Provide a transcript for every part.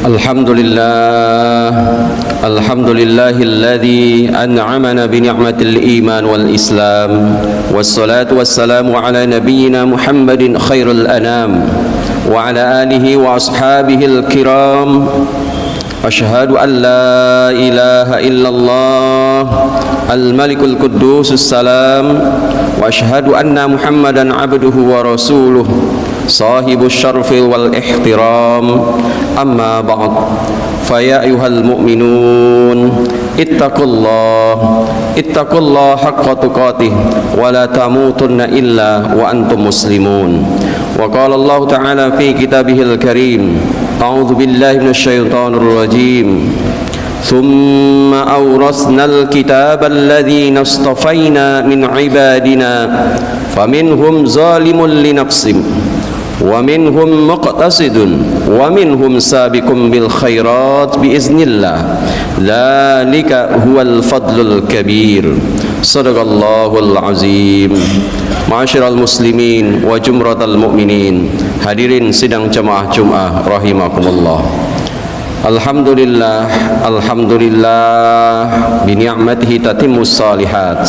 الحمد لله الذي أنعمنا بنعمة الإيمان والإسلام والصلاة والسلام على نبينا محمد خير الأنام وعلى آله وأصحابه الكرام. أشهد أن لا إله إلا الله الملك القدوس السلام وأشهد أن محمدا عبده ورسوله صاحب الشرف والاحترام. أما بعد فيا أيها المؤمنون اتقوا الله حق تقاته ولا تموتن إلا وأنتم مسلمون. وقال الله تعالى في كتابه الكريم: أعوذ بالله من الشيطان الرجيم. ثم أورثنا الكتاب الذين اصطفينا من عبادنا فمنهم ظالم لنفسه ومنهم مقتصد ومنهم سابق بالخيرات بإذن الله ذلك هو الفضل الكبير. صدق الله العظيم. Ma'asyiral muslimin wa jumratal mu'minin, hadirin sidang jamaah Jumat rahimakumullah. Alhamdulillah bi ni'matihi tatimmus shalihat.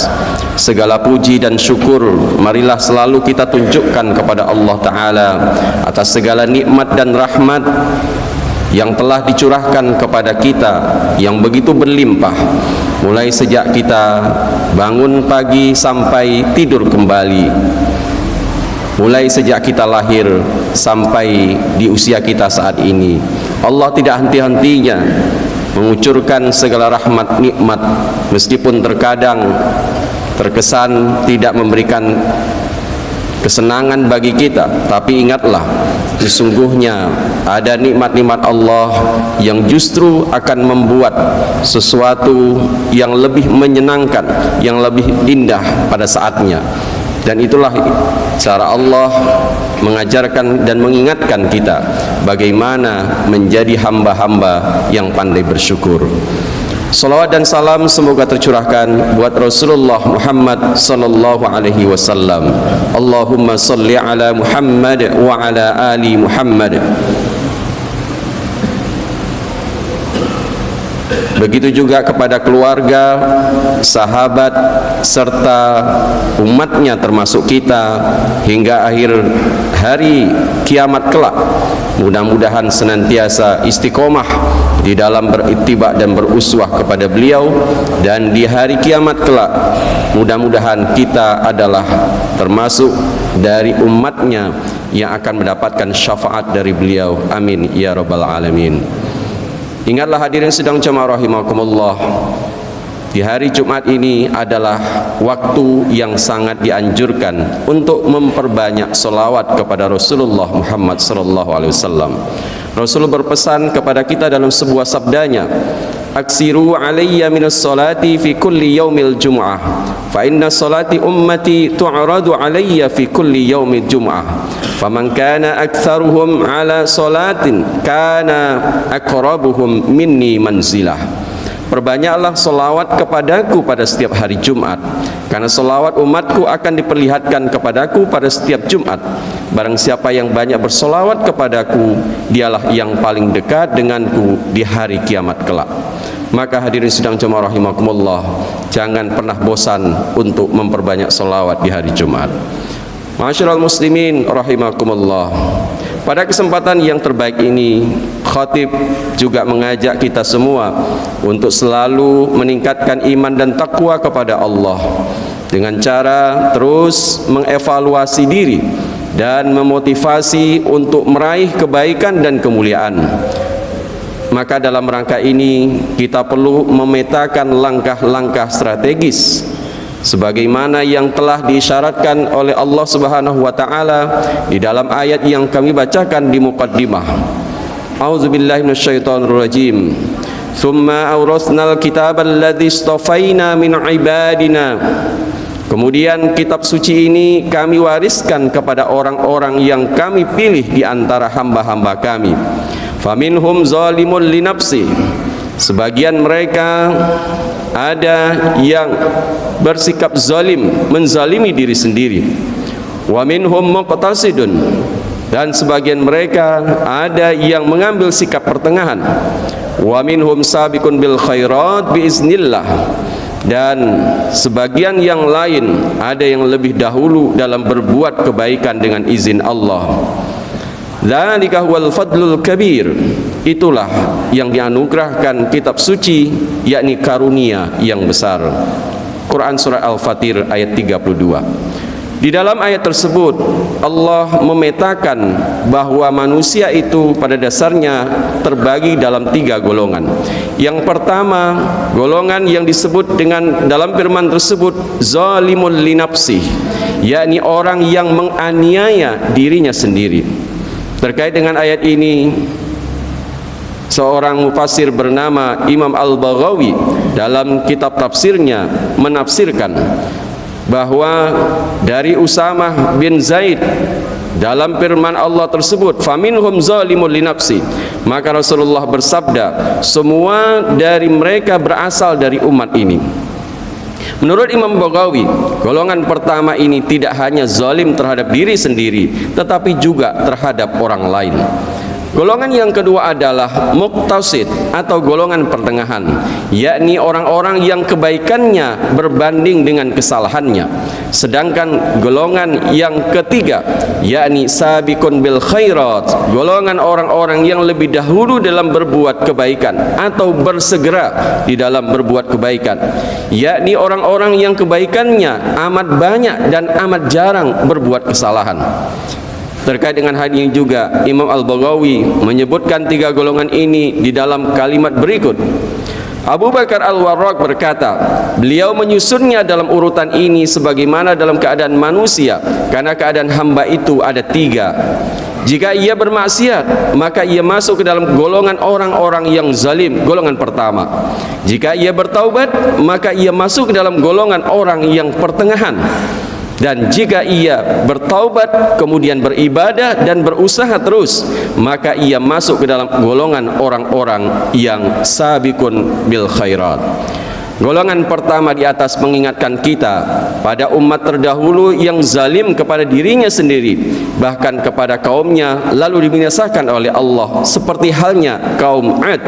Segala puji dan syukur marilah selalu kita tunjukkan kepada Allah Ta'ala atas segala nikmat dan rahmat yang telah dicurahkan kepada kita yang begitu berlimpah, mulai sejak kita bangun pagi sampai tidur kembali, mulai sejak kita lahir sampai di usia kita saat ini. Allah tidak henti-hentinya mengucurkan segala rahmat nikmat, meskipun terkadang terkesan tidak memberikan kesenangan bagi kita, tapi ingatlah, sesungguhnya ada nikmat-nikmat Allah yang justru akan membuat sesuatu yang lebih menyenangkan, yang lebih indah pada saatnya. Dan itulah cara Allah mengajarkan dan mengingatkan kita bagaimana menjadi hamba-hamba yang pandai bersyukur. Salawat dan salam semoga tercurahkan buat Rasulullah Muhammad sallallahu alaihi wasallam. Allahumma salli ala Muhammad wa ala ali Muhammad. Begitu juga kepada keluarga, sahabat, serta umatnya termasuk kita hingga akhir hari kiamat kelak. Mudah-mudahan senantiasa istiqomah di dalam berittiba dan beruswah kepada beliau, dan di hari kiamat kelak mudah-mudahan kita adalah termasuk dari umatnya yang akan mendapatkan syafaat dari beliau. Amin ya rabbal alamin. Ingatlah hadirin sedang jemaah rahimakumullah, di hari Jumat ini adalah waktu yang sangat dianjurkan untuk memperbanyak selawat kepada Rasulullah Muhammad sallallahu alaihi wasallam. Rasul berpesan kepada kita dalam sebuah sabdanya, aksiru alayya minas salati fi kulli yaumil jum'ah fa inna salati ummati tu'radu alayya fi kulli yaumil jum'ah faman kana aktsaruhum ala salatin kana aqrabuhum minni manzilah. Perbanyaklah selawat kepadaku pada setiap hari Jumat, karena selawat umatku akan diperlihatkan kepadaku pada setiap Jumat. Barang siapa yang banyak berselawat kepadaku, dialah yang paling dekat denganku di hari kiamat kelak. Maka hadirin sidang jemaah rahimakumullah, jangan pernah bosan untuk memperbanyak selawat di hari Jumat. Ma'asyiral muslimin rahimakumullah, pada kesempatan yang terbaik ini, khatib juga mengajak kita semua untuk selalu meningkatkan iman dan takwa kepada Allah dengan cara terus mengevaluasi diri dan memotivasi untuk meraih kebaikan dan kemuliaan. Maka dalam rangka ini kita perlu memetakan langkah-langkah strategis sebagaimana yang telah diisyaratkan oleh Allah Subhanahu wa taala di dalam ayat yang kami bacakan di muqaddimah. A'udzubillahi minasyaitonir rajim. Tsumma awrasnal kitabal ladzi istafaina min ibadina. Kemudian kitab suci ini kami wariskan kepada orang-orang yang kami pilih di antara hamba-hamba kami. Faminhum zalimun li nafsi. Sebagian mereka ada yang bersikap zalim, menzalimi diri sendiri. Wa minhum muqtasidun. dan sebagian mereka ada yang mengambil sikap pertengahan. Wa minhum sabiqun bil khairat biiznillah, dan sebagian yang lain ada yang lebih dahulu dalam berbuat kebaikan dengan izin Allah. Dzalika huwal fadlul kabir, itulah yang dianugerahkan kitab suci, yakni karunia yang besar. Quran surah Al-Fatir ayat 32. Di dalam ayat tersebut Allah memetakan bahwa manusia itu pada dasarnya terbagi dalam 3 golongan. Yang pertama, golongan yang disebut dengan dalam firman tersebut zalimul linafsih, yakni orang yang menganiaya dirinya sendiri. Terkait dengan ayat ini, seorang mufassir bernama Imam Al-Baghawi dalam kitab tafsirnya menafsirkan bahwa dari Usamah bin Zaid dalam firman Allah tersebut faminhum zalimul linafsi, maka Rasulullah bersabda semua dari mereka berasal dari umat ini. Menurut Imam Baghawi, golongan pertama ini tidak hanya zalim terhadap diri sendiri tetapi juga terhadap orang lain. Golongan yang kedua adalah muqtasid atau golongan pertengahan, yakni orang-orang yang kebaikannya berbanding dengan kesalahannya. Sedangkan golongan yang ketiga, yakni sabiqun bil khairat, golongan orang-orang yang lebih dahulu dalam berbuat kebaikan atau bersegera di dalam berbuat kebaikan, yakni orang-orang yang kebaikannya amat banyak dan amat jarang berbuat kesalahan. Terkait dengan hal ini juga Imam Al-Baghawi menyebutkan 3 golongan ini di dalam kalimat berikut. Abu Bakar Al-Warraq berkata, beliau menyusunnya dalam urutan ini sebagaimana dalam keadaan manusia, karena keadaan hamba itu ada 3. Jika ia bermaksiat, maka ia masuk ke dalam golongan orang-orang yang zalim, golongan pertama. Jika ia bertaubat, maka ia masuk ke dalam golongan orang yang pertengahan. Dan jika ia bertaubat kemudian beribadah dan berusaha terus, maka ia masuk ke dalam golongan orang-orang yang sabiqun bil khairat. Golongan pertama di atas mengingatkan kita pada umat terdahulu yang zalim kepada dirinya sendiri, bahkan kepada kaumnya, lalu dibinasakan oleh Allah, seperti halnya kaum Ad.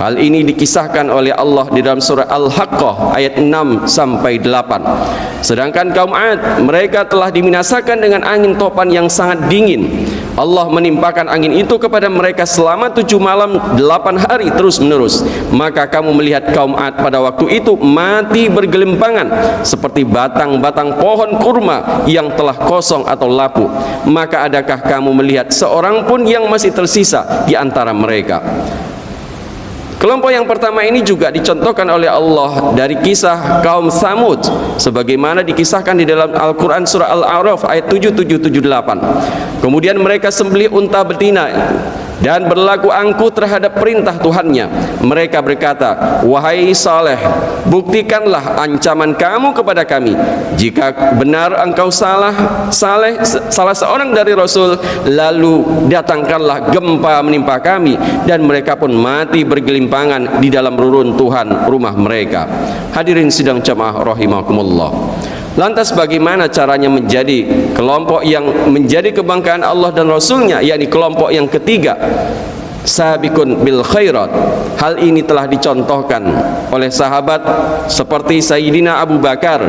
Hal ini dikisahkan oleh Allah di dalam surah Al-Haqqah ayat 6 sampai 8. Sedangkan kaum Ad, mereka telah dibinasakan dengan angin topan yang sangat dingin. Allah menimpakan angin itu kepada mereka selama 7 malam 8 hari terus menerus. Maka kamu melihat kaum Ad pada waktu itu mati bergelimpangan seperti batang-batang pohon kurma yang telah kosong atau lapuk. Maka adakah kamu melihat seorang pun yang masih tersisa di antara mereka? Kelompok yang pertama ini juga dicontohkan oleh Allah dari kisah kaum Tsamud, sebagaimana dikisahkan di dalam Al-Quran surah Al-A'raf ayat 7778. Kemudian mereka sembelih unta betina dan berlaku angkuh terhadap perintah Tuhannya. Mereka berkata, wahai Saleh, buktikanlah ancaman kamu kepada kami. Jika benar engkau salah seorang dari Rasul, lalu datangkanlah gempa menimpa kami. Dan mereka pun mati bergelimpangan di dalam reruntuhan rumah mereka. Hadirin sidang jamaah rahimakumullah. Lantas bagaimana caranya menjadi kelompok yang menjadi kebanggaan Allah dan Rasulnya, yakni kelompok yang ketiga, sabiqun bil khairat? Hal ini telah dicontohkan oleh sahabat seperti Sayyidina Abu Bakar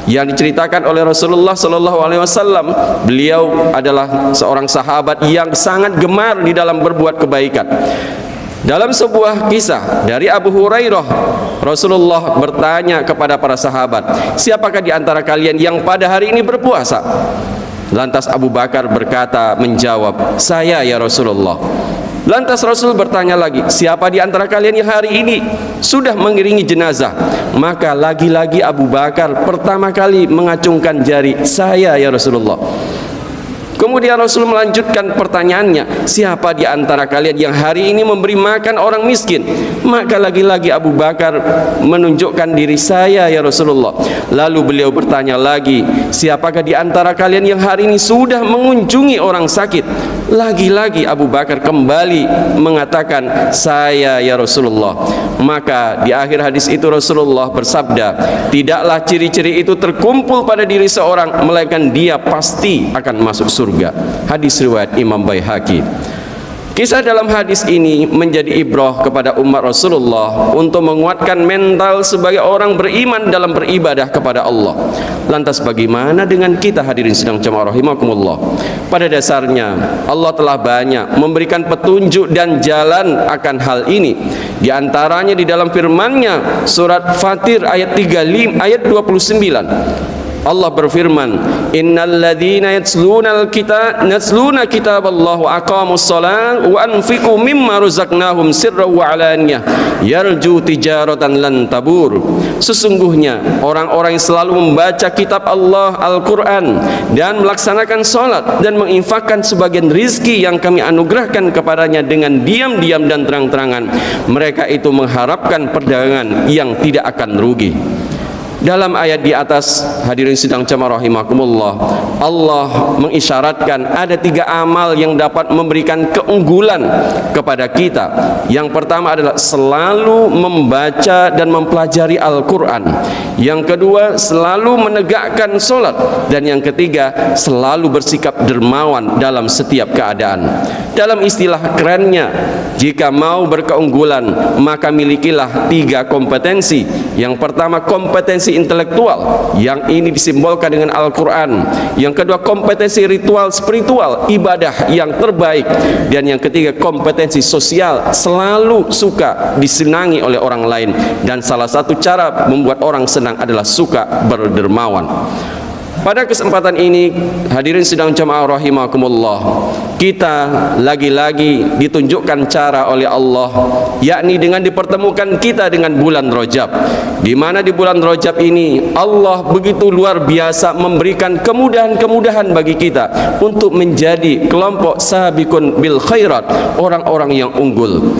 yang diceritakan oleh Rasulullah SAW. Beliau adalah seorang sahabat yang sangat gemar di dalam berbuat kebaikan. Dalam sebuah kisah dari Abu Hurairah, Rasulullah bertanya kepada para sahabat, siapakah di antara kalian yang pada hari ini berpuasa? Lantas Abu Bakar berkata, menjawab, saya ya Rasulullah. Lantas Rasul bertanya lagi, siapa di antara kalian yang hari ini sudah mengiringi jenazah? Maka lagi-lagi Abu Bakar pertama kali mengacungkan jari, saya ya Rasulullah. Kemudian Rasul melanjutkan pertanyaannya, siapa di antara kalian yang hari ini memberi makan orang miskin? Maka lagi-lagi Abu Bakar menunjukkan diri, saya ya Rasulullah. Lalu beliau bertanya lagi, siapakah di antara kalian yang hari ini sudah mengunjungi orang sakit? Lagi-lagi Abu Bakar kembali mengatakan, saya ya Rasulullah. Maka di akhir hadis itu Rasulullah bersabda, tidaklah ciri-ciri itu terkumpul pada diri seorang melainkan dia pasti akan masuk surga. Hadis riwayat Imam Baihaqi. Kisah dalam hadis ini menjadi ibrah kepada umat Rasulullah untuk menguatkan mental sebagai orang beriman dalam beribadah kepada Allah. Lantas bagaimana dengan kita hadirin sidang jamaah rahimakumullah? Pada dasarnya Allah telah banyak memberikan petunjuk dan jalan akan hal ini. Di antaranya di dalam firman-Nya surat Fatir ayat 35 ayat 29. Allah berfirman, innal ladzina yatluna kitaballahu wa aqamus shalah wa anfiqu mimma razaqnahum sirran wa alaniyah yarju tijaratan lan tabur. Sesungguhnya orang-orang yang selalu membaca kitab Allah Al-Quran dan melaksanakan salat dan menginfakkan sebagian rizki yang kami anugerahkan kepadanya dengan diam-diam dan terang-terangan, mereka itu mengharapkan perdagangan yang tidak akan rugi. Dalam ayat di atas hadirin sidang jamaah rahimakumullah, Allah mengisyaratkan ada 3 amal yang dapat memberikan keunggulan kepada kita. Yang pertama adalah selalu membaca dan mempelajari Al-Quran. Yang kedua selalu menegakkan solat. Dan yang ketiga selalu bersikap dermawan dalam setiap keadaan. Dalam istilah kerennya, jika mau berkeunggulan maka milikilah 3 kompetensi. Yang pertama kompetensi intelektual, yang ini disimbolkan dengan Al-Quran. Yang kedua kompetensi ritual spiritual, ibadah yang terbaik. Dan yang ketiga kompetensi sosial, selalu suka disenangi oleh orang lain. Dan salah satu cara membuat orang senang adalah suka berdermawan. Pada kesempatan ini hadirin sidang jamaah rahimakumullah, kita lagi-lagi ditunjukkan cara oleh Allah, yakni dengan dipertemukan kita dengan bulan Rajab, di mana di bulan Rajab ini Allah begitu luar biasa memberikan kemudahan-kemudahan bagi kita untuk menjadi kelompok sabiqun bil khairat, orang-orang yang unggul.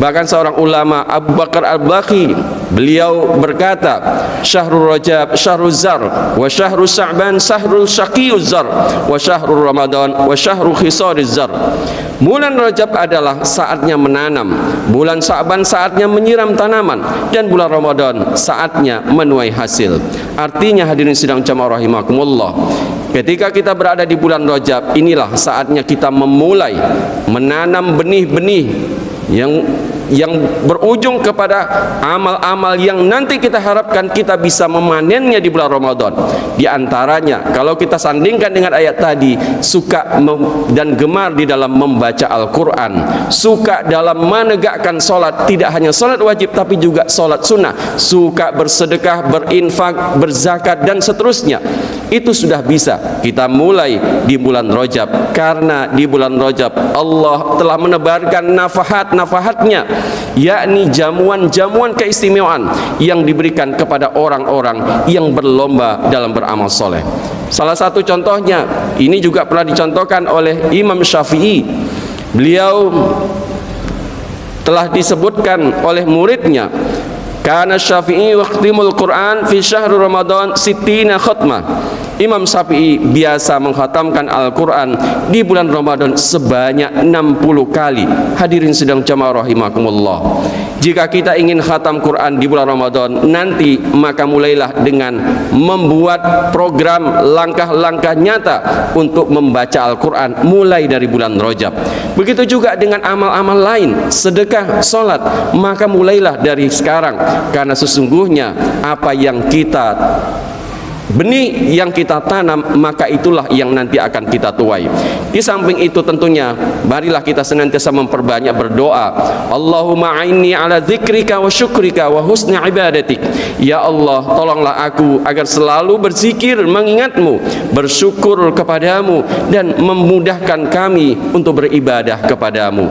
Bahkan seorang ulama, Abu Bakar Al-Baqi, beliau berkata, syahrul Rajab syahrul zar, wa syahrul Sya'ban syahrul syaqiyuz zar, wa syahrul Ramadan wa syahrul khisariz zar. Bulan Rajab adalah saatnya menanam, bulan Sya'ban saatnya menyiram tanaman, dan bulan Ramadan saatnya menuai hasil. Artinya hadirin sidang jamaah rahimakumullah, ketika kita berada di bulan Rajab, inilah saatnya kita memulai menanam benih-benih yang berujung kepada amal-amal yang nanti kita harapkan kita bisa memanennya di bulan Ramadan. Di antaranya kalau kita sandingkan dengan ayat tadi, suka dan gemar di dalam membaca Al-Quran, suka dalam menegakkan solat, tidak hanya solat wajib tapi juga solat sunnah, suka bersedekah, berinfak, berzakat dan seterusnya. Itu sudah bisa kita mulai di bulan Rajab, karena di bulan Rajab Allah telah menebarkan nafahat-nafahatnya, yakni jamuan-jamuan keistimewaan yang diberikan kepada orang-orang yang berlomba dalam beramal soleh. Salah satu contohnya, ini juga pernah dicontohkan oleh Imam Syafi'i. Beliau telah disebutkan oleh muridnya, karena Syafi'i yakhtimul Quran fi syahr Ramadan 60 khatmah. Imam Syafi'i biasa mengkhatamkan Al-Quran di bulan Ramadan sebanyak 60 kali. Hadirin sedang jamaah rahimakumullah, jika kita ingin khatam Quran di bulan Ramadan nanti, maka mulailah dengan membuat program langkah-langkah nyata untuk membaca Al-Quran mulai dari bulan Rajab. Begitu juga dengan amal-amal lain, sedekah, sholat, maka mulailah dari sekarang, karena sesungguhnya apa yang kita benih yang kita tanam, maka itulah yang nanti akan kita tuai. Di samping itu tentunya marilah kita senantiasa memperbanyak berdoa. Allahumma a'inni ala dzikrika wa syukrika wa husni ibadatik. Ya Allah, tolonglah aku agar selalu berzikir, mengingatmu, bersyukur kepadamu, dan memudahkan kami untuk beribadah kepadamu.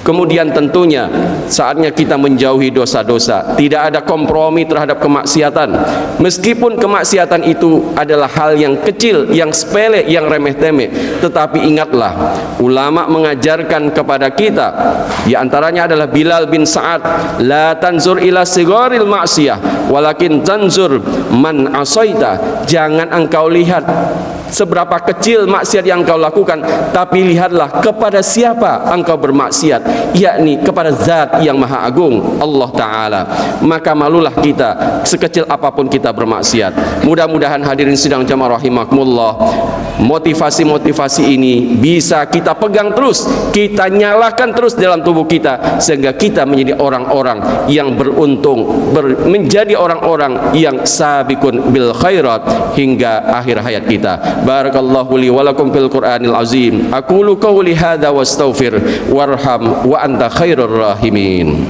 Kemudian tentunya saatnya kita menjauhi dosa-dosa. Tidak ada kompromi terhadap kemaksiatan. Meskipun kemaksiatan itu adalah hal yang kecil, yang sepele, yang remeh-temeh, tetapi ingatlah, ulama mengajarkan kepada kita, di antaranya adalah Bilal bin Sa'ad, la tanzur ila sigharil ma'siyah walakin tanzur man asaita. Jangan engkau lihat seberapa kecil maksiat yang engkau lakukan, tapi lihatlah kepada siapa engkau bermaksiat, yakni kepada Zat yang Maha Agung, Allah Ta'ala. Maka malulah kita sekecil apapun kita bermaksiat. Mudah-mudahan hadirin sidang jamaah rahimakumullah, motivasi-motivasi ini bisa kita pegang terus, kita nyalakan terus dalam tubuh kita, sehingga kita menjadi orang-orang yang beruntung, menjadi orang-orang yang sabiqun bil khairat hingga akhir hayat kita. Barakallahu li wa lakum fil Qur'anil azim. Aqulu qawli hadza wastaghfir warham wa anta khairur rahimin.